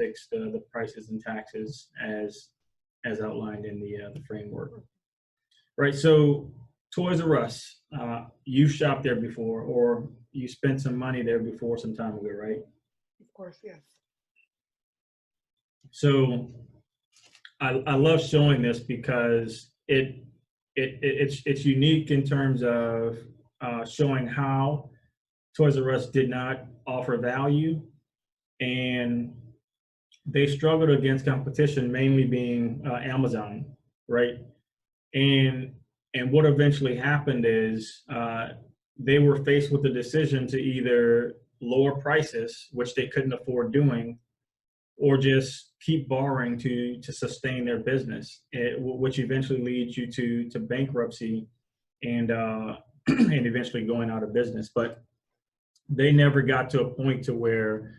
fix the prices and taxes as outlined in the framework. Right. So Toys R Us, you shopped there before, or you spent some money there before some time ago, right? Of course, yes. So I love showing this because it's unique in terms of showing how Toys R Us did not offer value, and they struggled against competition, mainly being Amazon, right? And what eventually happened is they were faced with the decision to either lower prices, which they couldn't afford doing, or just keep borrowing to sustain their business, which eventually leads you to bankruptcy and and eventually going out of business. But they never got to a point to where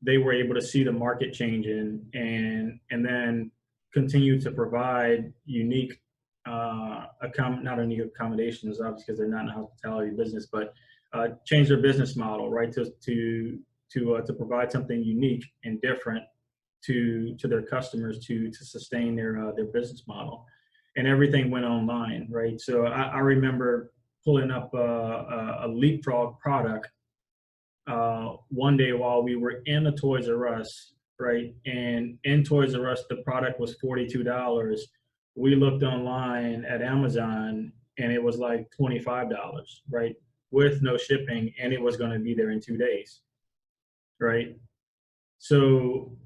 they were able to see the market changing and then continue to provide unique not unique accommodations, obviously, because they're not in the hospitality business, but change their business model, right, to provide something unique and different to their customers to sustain their business model. And everything went online, right? So I remember pulling up a Leapfrog product one day while we were in a Toys R Us, right? And in Toys R Us, the product was $42. We looked online at Amazon and it was like $25, right? With no shipping, and it was going to be there in 2 days, right? So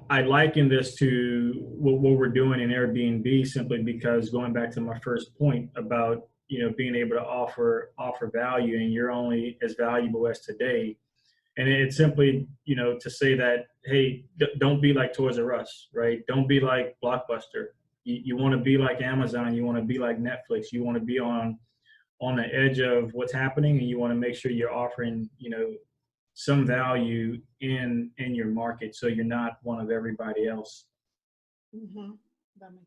I liken this to what we're doing in Airbnb, simply because, going back to my first point about, being able to offer value, and you're only as valuable as today. And it's simply, to say that, hey, don't be like Toys R Us, right? Don't be like Blockbuster. You want to be like Amazon. You want to be like Netflix. You want to be on the edge of what's happening, and you want to make sure you're offering, some value in your market, so you're not one of everybody else. Mm-hmm. That makes